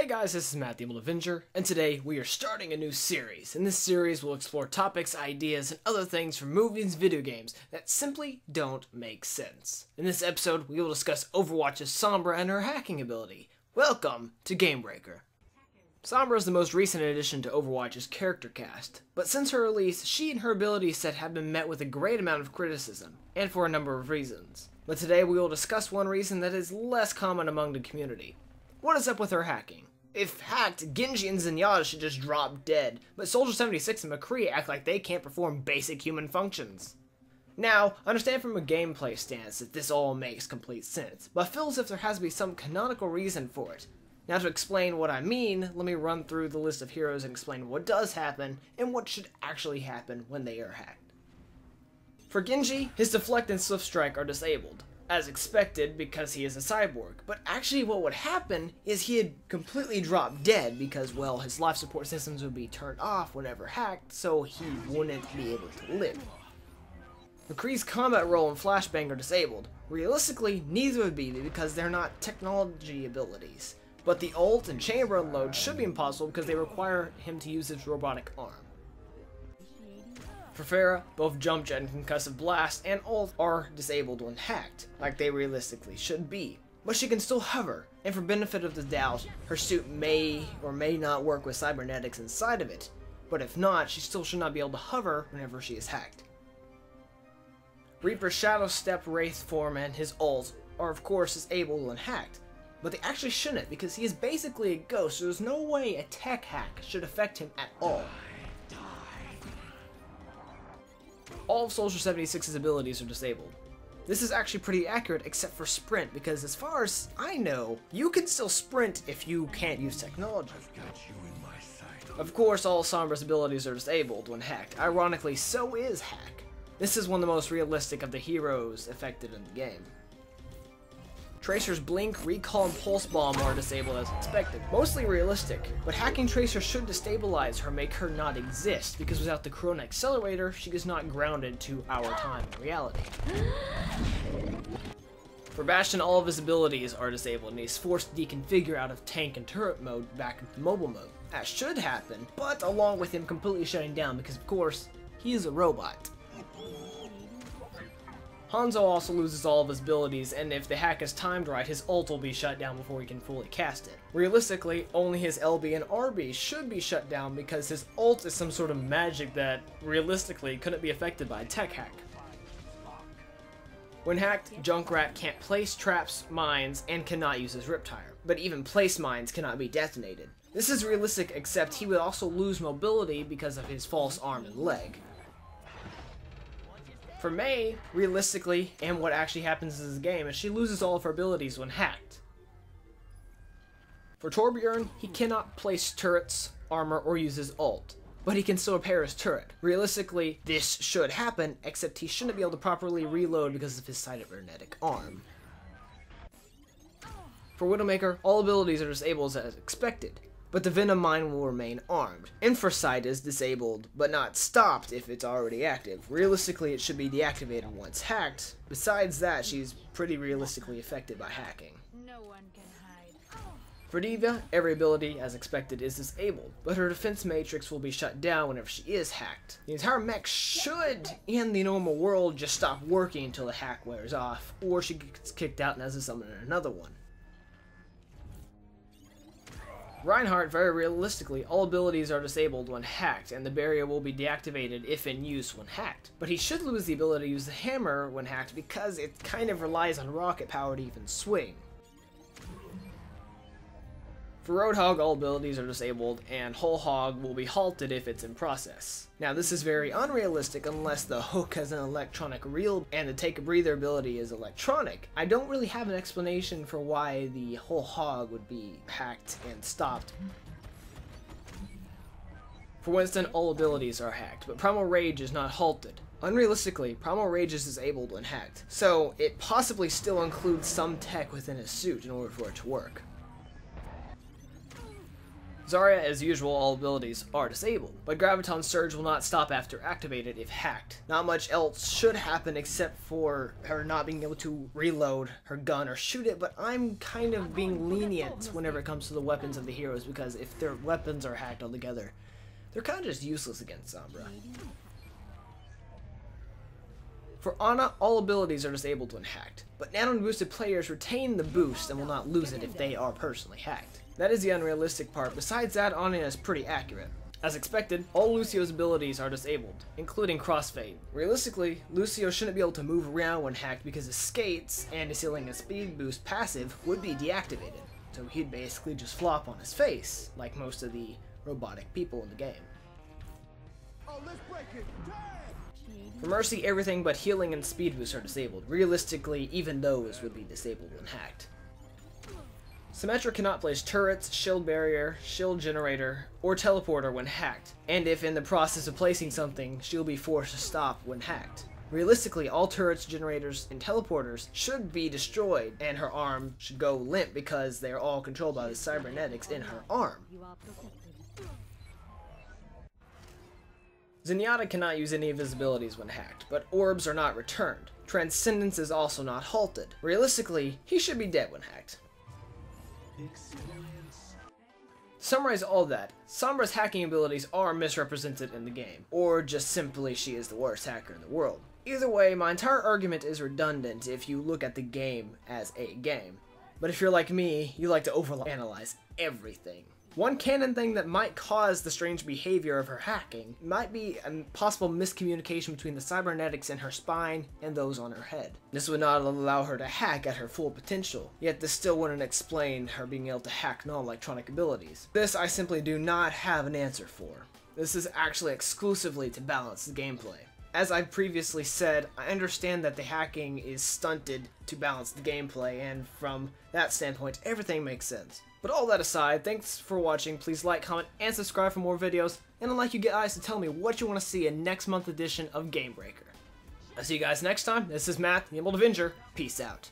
Hey guys, this is Matt the Able Avenger, and today we are starting a new series. In this series, we'll explore topics, ideas, and other things from movies and video games that simply don't make sense. In this episode, we will discuss Overwatch's Sombra and her hacking ability. Welcome to Gamebreaker. Sombra is the most recent addition to Overwatch's character cast, but since her release, she and her ability set have been met with a great amount of criticism, and for a number of reasons. But today we will discuss one reason that is less common among the community. What is up with her hacking? If hacked, Genji and Zenyatta should just drop dead, but Soldier 76 and McCree act like they can't perform basic human functions. Now, I understand from a gameplay stance that this all makes complete sense, but I feel as if there has to be some canonical reason for it. Now to explain what I mean, let me run through the list of heroes and explain what does happen, and what should actually happen when they are hacked. For Genji, his Deflect and Swift Strike are disabled, as expected because he is a cyborg, but actually what would happen is he'd completely drop dead because, well, his life support systems would be turned off whenever hacked, so he wouldn't be able to live. McCree's combat roll and flashbang are disabled. Realistically, neither would be because they're not technology abilities, but the ult and chamber unload should be impossible because they require him to use his robotic arm. For Pharah, both Jump Jet and Concussive Blast and ult are disabled when hacked, like they realistically should be. But she can still hover, and for benefit of the doubt, her suit may or may not work with cybernetics inside of it, but if not, she still should not be able to hover whenever she is hacked. Reaper's Shadow Step Wraith form and his ult are of course disabled when hacked, but they actually shouldn't because he is basically a ghost, so there's no way a tech hack should affect him at all. All of Soldier 76's abilities are disabled. This is actually pretty accurate except for Sprint, because as far as I know, you can still sprint if you can't use technology. Of course, all Sombra's abilities are disabled when hacked. Ironically, so is Hack. This is one of the most realistic of the heroes affected in the game. Tracer's Blink, Recall, and Pulse Bomb are disabled as expected. Mostly realistic, but hacking Tracer should destabilize her, make her not exist, because without the Corona Accelerator, she is not grounded to our time in reality. For Bastion, all of his abilities are disabled, and he's forced to deconfigure out of tank and turret mode back into mobile mode. That should happen, but along with him completely shutting down, because of course, he is a robot. Hanzo also loses all of his abilities, and if the hack is timed right, his ult will be shut down before he can fully cast it. Realistically, only his LB and RB should be shut down because his ult is some sort of magic that, realistically, couldn't be affected by a tech hack. When hacked, Junkrat can't place traps, mines, and cannot use his Riptire, but even place mines cannot be detonated. This is realistic, except he would also lose mobility because of his false arm and leg. For Mei, realistically, and what actually happens in this game, is she loses all of her abilities when hacked. For Torbjorn, he cannot place turrets, armor, or use his ult, but he can still repair his turret. Realistically, this should happen, except he shouldn't be able to properly reload because of his cybernetic arm. For Widowmaker, all abilities are disabled as expected, but the Venom Mine will remain armed. Infrasight is disabled, but not stopped if it's already active. Realistically, it should be deactivated once hacked. Besides that, she's pretty realistically affected by hacking. No one can hide. For Diva, every ability, as expected, is disabled, but her defense matrix will be shut down whenever she is hacked. The entire mech should, in the normal world, just stop working until the hack wears off, or she gets kicked out and has to summon another one. Reinhardt, very realistically, all abilities are disabled when hacked, and the barrier will be deactivated if in use when hacked. But he should lose the ability to use the hammer when hacked because it kind of relies on rocket power to even swing. For Roadhog, all abilities are disabled, and Whole Hog will be halted if it's in process. Now this is very unrealistic unless the hook has an electronic reel and the Take a Breather ability is electronic. I don't really have an explanation for why the Whole Hog would be hacked and stopped. For Winston, all abilities are hacked, but Primal Rage is not halted. Unrealistically, Primal Rage is disabled when hacked, so it possibly still includes some tech within his suit in order for it to work. Zarya, as usual, all abilities are disabled, but Graviton Surge will not stop after activated if hacked. Not much else should happen except for her not being able to reload her gun or shoot it, but I'm kind of being lenient whenever it comes to the weapons of the heroes, because if their weapons are hacked altogether, they're kind of just useless against Sombra. For Ana, all abilities are disabled when hacked, but nano-boosted players retain the boost and will not lose it if they are personally hacked. That is the unrealistic part. Besides that, Ana is pretty accurate. As expected, all Lucio's abilities are disabled, including Crossfade. Realistically, Lucio shouldn't be able to move around when hacked because his skates and his healing and speed boost passive would be deactivated, so he'd basically just flop on his face, like most of the robotic people in the game. Oh, let's break it. For Mercy, everything but healing and speed boost are disabled. Realistically, even those would be disabled when hacked. Symmetra cannot place turrets, shield barrier, shield generator, or teleporter when hacked, and if in the process of placing something, she'll be forced to stop when hacked. Realistically, all turrets, generators, and teleporters should be destroyed, and her arm should go limp because they are all controlled by the cybernetics in her arm. Zenyatta cannot use any of his abilities when hacked, but orbs are not returned. Transcendence is also not halted. Realistically, he should be dead when hacked. To summarize all that, Sombra's hacking abilities are misrepresented in the game, or just simply she is the worst hacker in the world. Either way, my entire argument is redundant if you look at the game as a game. But if you're like me, you like to overanalyze everything. One canon thing that might cause the strange behavior of her hacking might be a possible miscommunication between the cybernetics in her spine and those on her head. This would not allow her to hack at her full potential, yet this still wouldn't explain her being able to hack non-electronic abilities. This I simply do not have an answer for. This is actually exclusively to balance the gameplay. As I've previously said, I understand that the hacking is stunted to balance the gameplay, and from that standpoint, everything makes sense. But all that aside, thanks for watching. Please like, comment, and subscribe for more videos, and I'd like you guys to tell me what you want to see in next month's edition of Game Breaker. I'll see you guys next time. This is Matt, the Emerald Avenger. Peace out.